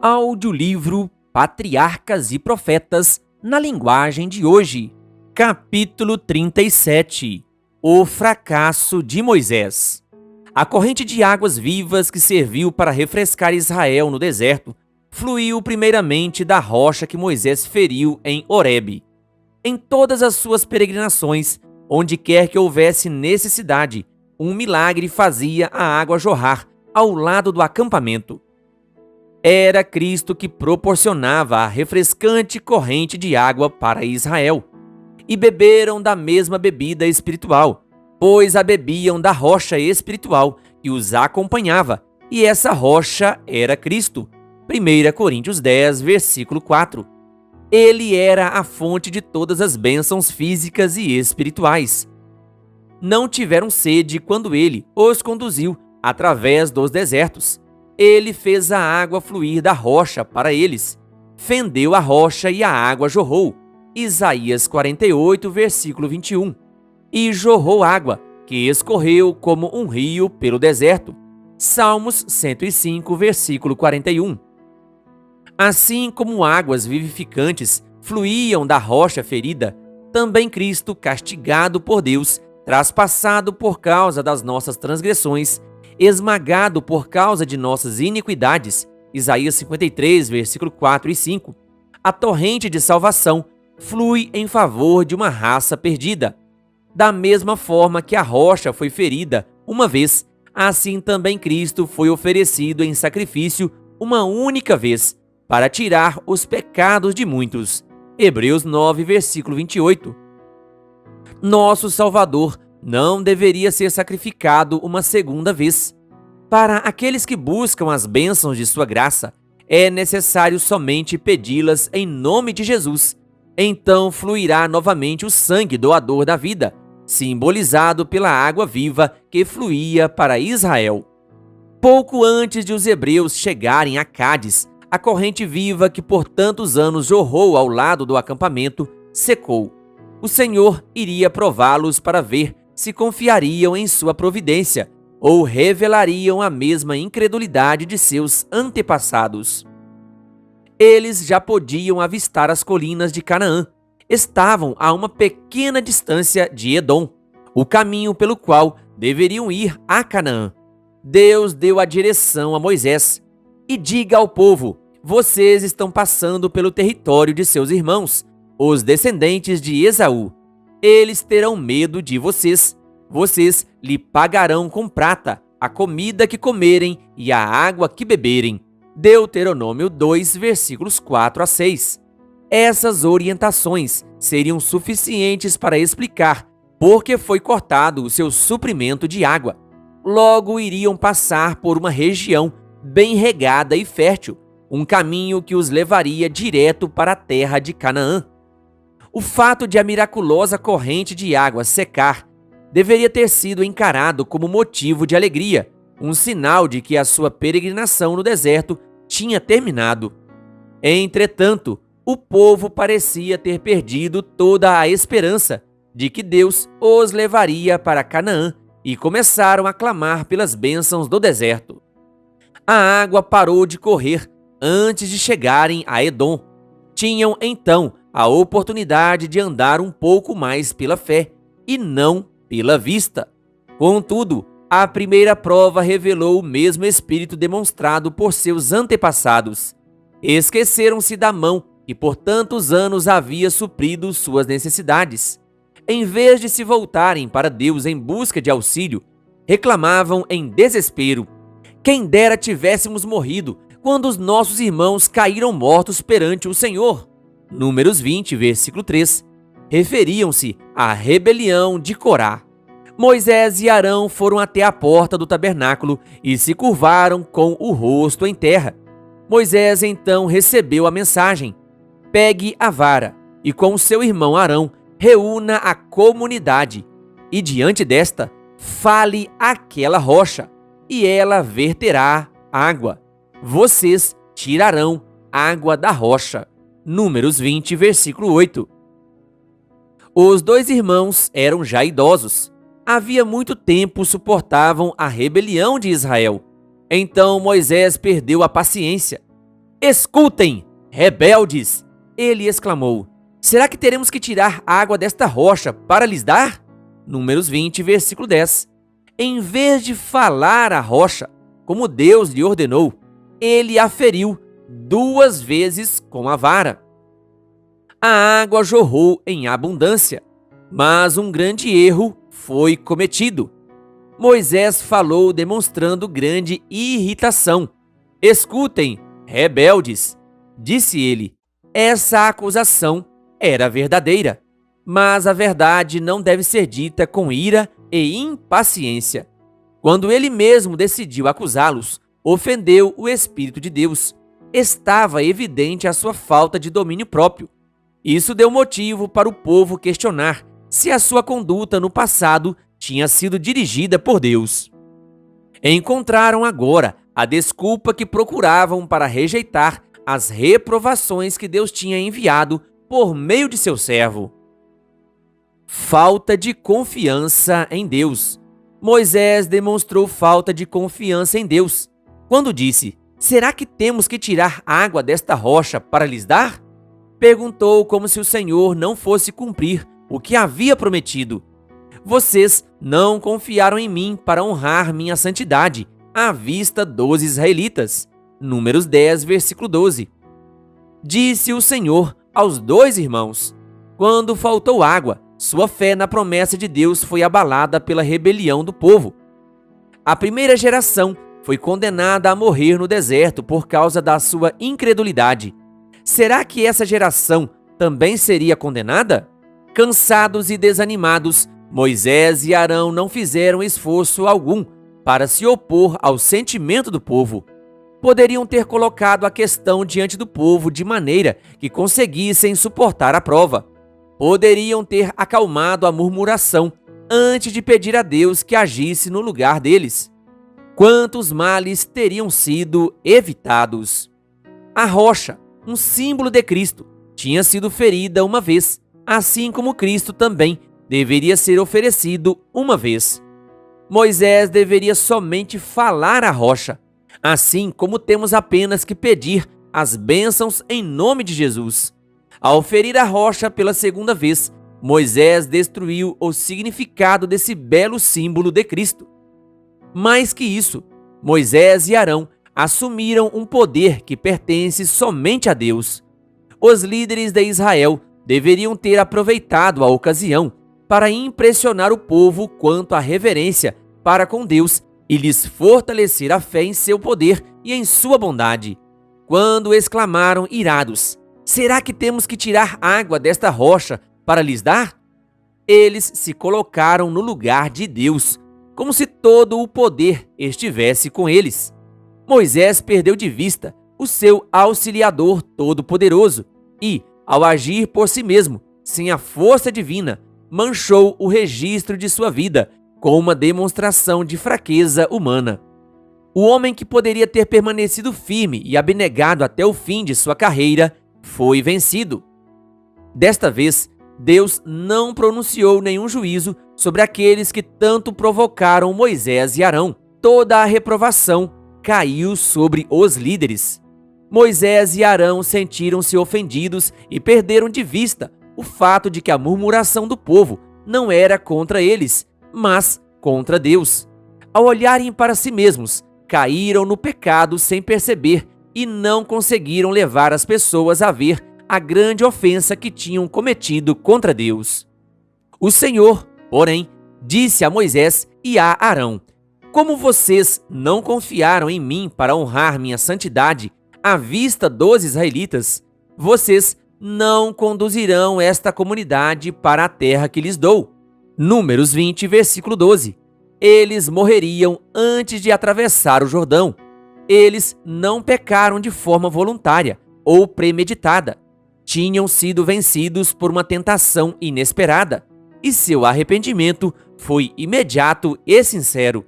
Audiolivro Patriarcas e Profetas na linguagem de hoje. Capítulo 37. O fracasso de Moisés. A corrente de águas vivas que serviu para refrescar Israel no deserto fluiu primeiramente da rocha que Moisés feriu em Horebe. Em todas as suas peregrinações, onde quer que houvesse necessidade, um milagre fazia a água jorrar ao lado do acampamento. Era Cristo que proporcionava a refrescante corrente de água para Israel. E beberam da mesma bebida espiritual, pois a bebiam da rocha espiritual que os acompanhava, e essa rocha era Cristo. 1 Coríntios 10, versículo 4. Ele era a fonte de todas as bênçãos físicas e espirituais. Não tiveram sede quando ele os conduziu através dos desertos. Ele fez a água fluir da rocha para eles. Fendeu a rocha e a água jorrou. Isaías 48, versículo 21. E jorrou água, que escorreu como um rio pelo deserto. Salmos 105, versículo 41. Assim como águas vivificantes fluíam da rocha ferida, também Cristo, castigado por Deus, traspassado por causa das nossas transgressões, esmagado por causa de nossas iniquidades, Isaías 53, versículo 4 e 5, a torrente de salvação flui em favor de uma raça perdida. Da mesma forma que a rocha foi ferida uma vez, assim também Cristo foi oferecido em sacrifício uma única vez, para tirar os pecados de muitos. Hebreus 9, versículo 28. Nosso Salvador não deveria ser sacrificado uma segunda vez. Para aqueles que buscam as bênçãos de sua graça, é necessário somente pedi-las em nome de Jesus. Então fluirá novamente o sangue doador da vida, simbolizado pela água viva que fluía para Israel. Pouco antes de os hebreus chegarem a Cádiz, a corrente viva que por tantos anos jorrou ao lado do acampamento secou. O Senhor iria prová-los para ver se confiariam em sua providência ou revelariam a mesma incredulidade de seus antepassados. Eles já podiam avistar as colinas de Canaã. Estavam a uma pequena distância de Edom, o caminho pelo qual deveriam ir a Canaã. Deus deu a direção a Moisés. E diga ao povo: vocês estão passando pelo território de seus irmãos, os descendentes de Esaú. Eles terão medo de vocês. Vocês lhe pagarão com prata a comida que comerem e a água que beberem. Deuteronômio 2, versículos 4 a 6. Essas orientações seriam suficientes para explicar por que foi cortado o seu suprimento de água. Logo iriam passar por uma região bem regada e fértil, um caminho que os levaria direto para a terra de Canaã. O fato de a miraculosa corrente de água secar deveria ter sido encarado como motivo de alegria, um sinal de que a sua peregrinação no deserto tinha terminado. Entretanto, o povo parecia ter perdido toda a esperança de que Deus os levaria para Canaã e começaram a clamar pelas bênçãos do deserto. A água parou de correr antes de chegarem a Edom. Tinham então a oportunidade de andar um pouco mais pela fé e não pela vista. Contudo, a primeira prova revelou o mesmo espírito demonstrado por seus antepassados. Esqueceram-se da mão que por tantos anos havia suprido suas necessidades. Em vez de se voltarem para Deus em busca de auxílio, reclamavam em desespero: quem dera tivéssemos morrido quando os nossos irmãos caíram mortos perante o Senhor. Números 20, versículo 3. Referiam-se à rebelião de Corá. Moisés e Arão foram até a porta do tabernáculo e se curvaram com o rosto em terra. Moisés então recebeu a mensagem: pegue a vara e com seu irmão Arão reúna a comunidade e diante desta fale àquela rocha e ela verterá água. Vocês tirarão água da rocha. Números 20, versículo 8. Os dois irmãos eram já idosos. Havia muito tempo suportavam a rebelião de Israel. Então Moisés perdeu a paciência. Escutem, rebeldes! Ele exclamou. Será que teremos que tirar água desta rocha para lhes dar? Números 20, versículo 10. Em vez de falar à rocha, como Deus lhe ordenou, ele a feriu 2 vezes com a vara. A água jorrou em abundância, mas um grande erro foi cometido. Moisés falou demonstrando grande irritação. Escutem, rebeldes, disse ele. Essa acusação era verdadeira, mas a verdade não deve ser dita com ira e impaciência. Quando ele mesmo decidiu acusá-los, ofendeu o Espírito de Deus. Estava evidente a sua falta de domínio próprio. Isso deu motivo para o povo questionar se a sua conduta no passado tinha sido dirigida por Deus. Encontraram agora a desculpa que procuravam para rejeitar as reprovações que Deus tinha enviado por meio de seu servo. Falta de confiança em Deus. Moisés demonstrou falta de confiança em Deus quando disse: será que temos que tirar água desta rocha para lhes dar? Perguntou como se o Senhor não fosse cumprir o que havia prometido. Vocês não confiaram em mim para honrar minha santidade à vista dos israelitas. Números 10, versículo 12. Disse o Senhor aos 2 irmãos: quando faltou água, sua fé na promessa de Deus foi abalada pela rebelião do povo. A primeira geração foi condenada a morrer no deserto por causa da sua incredulidade. Será que essa geração também seria condenada? Cansados e desanimados, Moisés e Arão não fizeram esforço algum para se opor ao sentimento do povo. Poderiam ter colocado a questão diante do povo de maneira que conseguissem suportar a prova. Poderiam ter acalmado a murmuração antes de pedir a Deus que agisse no lugar deles. Quantos males teriam sido evitados? A rocha, um símbolo de Cristo, tinha sido ferida uma vez, assim como Cristo também deveria ser oferecido uma vez. Moisés deveria somente falar à rocha, assim como temos apenas que pedir as bênçãos em nome de Jesus. Ao ferir a rocha pela segunda vez, Moisés destruiu o significado desse belo símbolo de Cristo. Mais que isso, Moisés e Arão assumiram um poder que pertence somente a Deus. Os líderes de Israel deveriam ter aproveitado a ocasião para impressionar o povo quanto à reverência para com Deus e lhes fortalecer a fé em seu poder e em sua bondade. Quando exclamaram irados: será que temos que tirar água desta rocha para lhes dar? Eles se colocaram no lugar de Deus, como se todo o poder estivesse com eles. Moisés perdeu de vista o seu auxiliador todo-poderoso e, ao agir por si mesmo, sem a força divina, manchou o registro de sua vida com uma demonstração de fraqueza humana. O homem que poderia ter permanecido firme e abnegado até o fim de sua carreira foi vencido. Desta vez, Deus não pronunciou nenhum juízo sobre aqueles que tanto provocaram Moisés e Arão. Toda a reprovação caiu sobre os líderes. Moisés e Arão sentiram-se ofendidos e perderam de vista o fato de que a murmuração do povo não era contra eles, mas contra Deus. Ao olharem para si mesmos, caíram no pecado sem perceber e não conseguiram levar as pessoas a ver a grande ofensa que tinham cometido contra Deus. O Senhor, porém, disse a Moisés e a Arão: como vocês não confiaram em mim para honrar minha santidade à vista dos israelitas, vocês não conduzirão esta comunidade para a terra que lhes dou. Números 20, versículo 12. Eles morreriam antes de atravessar o Jordão. Eles não pecaram de forma voluntária ou premeditada. Tinham sido vencidos por uma tentação inesperada, e seu arrependimento foi imediato e sincero.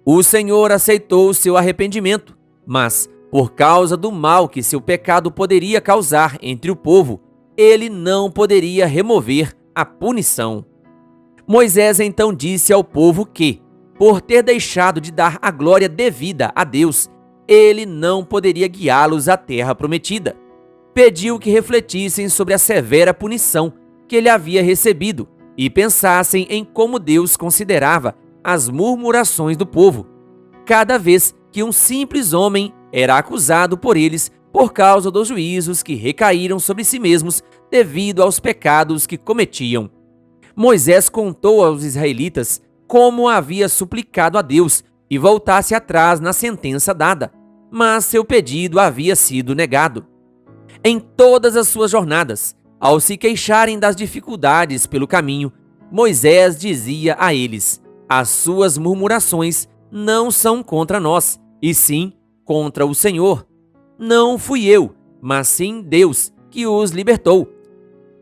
O Senhor aceitou seu arrependimento, mas, por causa do mal que seu pecado poderia causar entre o povo, ele não poderia remover a punição. Moisés então disse ao povo que, por ter deixado de dar a glória devida a Deus, ele não poderia guiá-los à terra prometida. Pediu que refletissem sobre a severa punição que ele havia recebido e pensassem em como Deus considerava as murmurações do povo, cada vez que um simples homem era acusado por eles por causa dos juízos que recaíram sobre si mesmos devido aos pecados que cometiam. Moisés contou aos israelitas como havia suplicado a Deus e voltasse atrás na sentença dada, mas seu pedido havia sido negado. Em todas as suas jornadas, ao se queixarem das dificuldades pelo caminho, Moisés dizia a eles: as suas murmurações não são contra nós, e sim contra o Senhor. Não fui eu, mas sim Deus, que os libertou.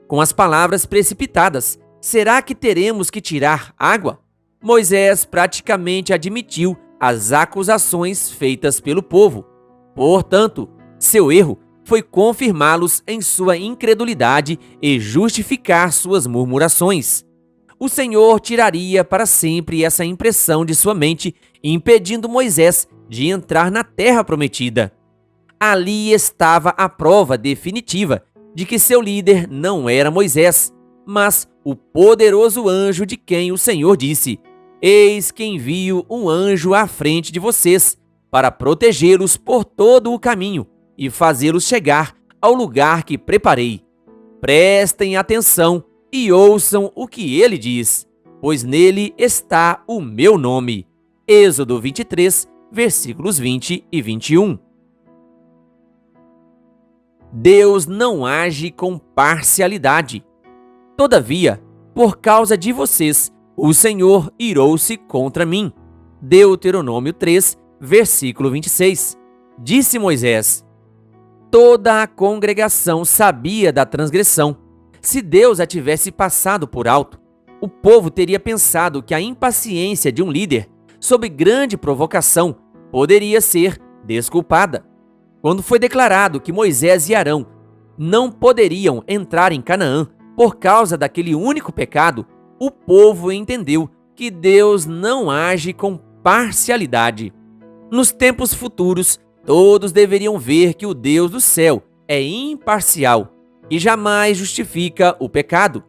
Com as palavras precipitadas, será que teremos que tirar água? Moisés praticamente admitiu as acusações feitas pelo povo. Portanto, seu erro foi confirmá-los em sua incredulidade e justificar suas murmurações. O Senhor tiraria para sempre essa impressão de sua mente, impedindo Moisés de entrar na terra prometida. Ali estava a prova definitiva de que seu líder não era Moisés, mas o poderoso anjo de quem o Senhor disse: eis que envio um anjo à frente de vocês, para protegê-los por todo o caminho e fazê-los chegar ao lugar que preparei. Prestem atenção e ouçam o que ele diz, pois nele está o meu nome. Êxodo 23, versículos 20 e 21. Deus não age com parcialidade. Todavia, por causa de vocês, o Senhor irou-se contra mim. Deuteronômio 3, versículo 26. Disse Moisés: toda a congregação sabia da transgressão. Se Deus a tivesse passado por alto, o povo teria pensado que a impaciência de um líder, sob grande provocação, poderia ser desculpada. Quando foi declarado que Moisés e Arão não poderiam entrar em Canaã por causa daquele único pecado, o povo entendeu que Deus não age com parcialidade. Nos tempos futuros, todos deveriam ver que o Deus do céu é imparcial e jamais justifica o pecado.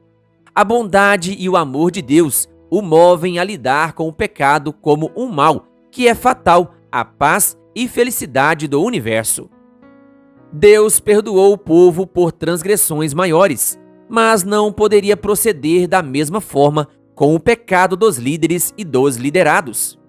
A bondade e o amor de Deus o movem a lidar com o pecado como um mal que é fatal à paz e felicidade do universo. Deus perdoou o povo por transgressões maiores, mas não poderia proceder da mesma forma com o pecado dos líderes e dos liderados.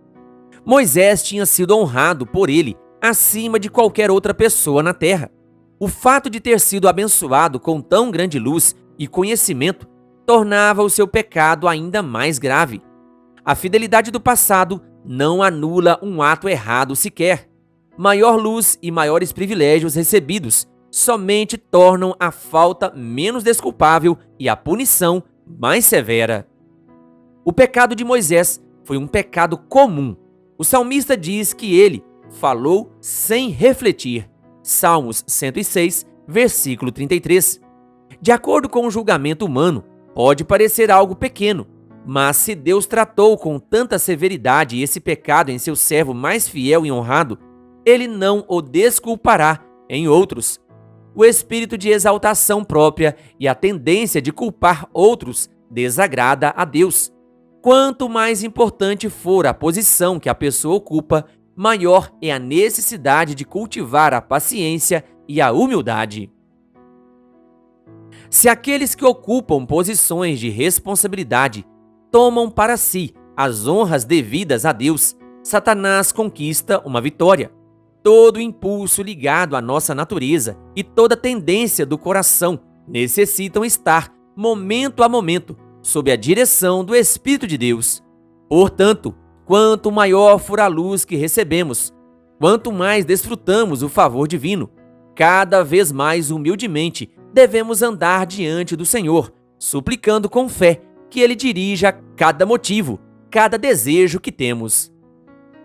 Moisés tinha sido honrado por ele acima de qualquer outra pessoa na terra. O fato de ter sido abençoado com tão grande luz e conhecimento tornava o seu pecado ainda mais grave. A fidelidade do passado não anula um ato errado sequer. Maior luz e maiores privilégios recebidos somente tornam a falta menos desculpável e a punição mais severa. O pecado de Moisés foi um pecado comum. O salmista diz que ele falou sem refletir. Salmos 106, versículo 33. De acordo com o julgamento humano, pode parecer algo pequeno, mas se Deus tratou com tanta severidade esse pecado em seu servo mais fiel e honrado, ele não o desculpará em outros. O espírito de exaltação própria e a tendência de culpar outros desagrada a Deus. Quanto mais importante for a posição que a pessoa ocupa, maior é a necessidade de cultivar a paciência e a humildade. Se aqueles que ocupam posições de responsabilidade tomam para si as honras devidas a Deus, Satanás conquista uma vitória. Todo impulso ligado à nossa natureza e toda tendência do coração necessitam estar, momento a momento, sob a direção do Espírito de Deus. Portanto, quanto maior for a luz que recebemos, quanto mais desfrutamos o favor divino, cada vez mais humildemente devemos andar diante do Senhor, suplicando com fé que Ele dirija cada motivo, cada desejo que temos.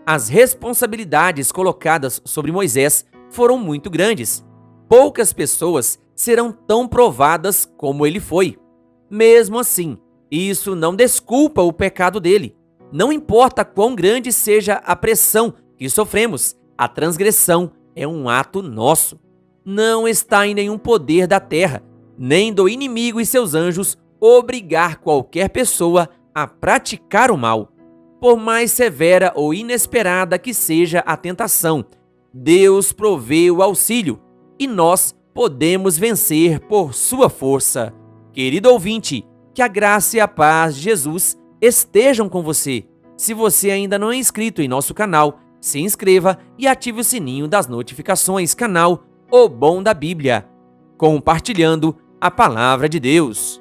As responsabilidades colocadas sobre Moisés foram muito grandes. Poucas pessoas serão tão provadas como ele foi. Mesmo assim, isso não desculpa o pecado dele. Não importa quão grande seja a pressão que sofremos, A transgressão é um ato nosso. Não está em nenhum poder da terra, nem do inimigo e seus anjos, obrigar qualquer pessoa a praticar o mal. Por mais severa ou inesperada que seja a tentação, Deus provê o auxílio e nós podemos vencer por sua força. Querido ouvinte, que a graça e a paz de Jesus estejam com você. Se você ainda não é inscrito em nosso canal, se inscreva e ative o sininho das notificações. Canal O Bom da Bíblia, compartilhando a Palavra de Deus.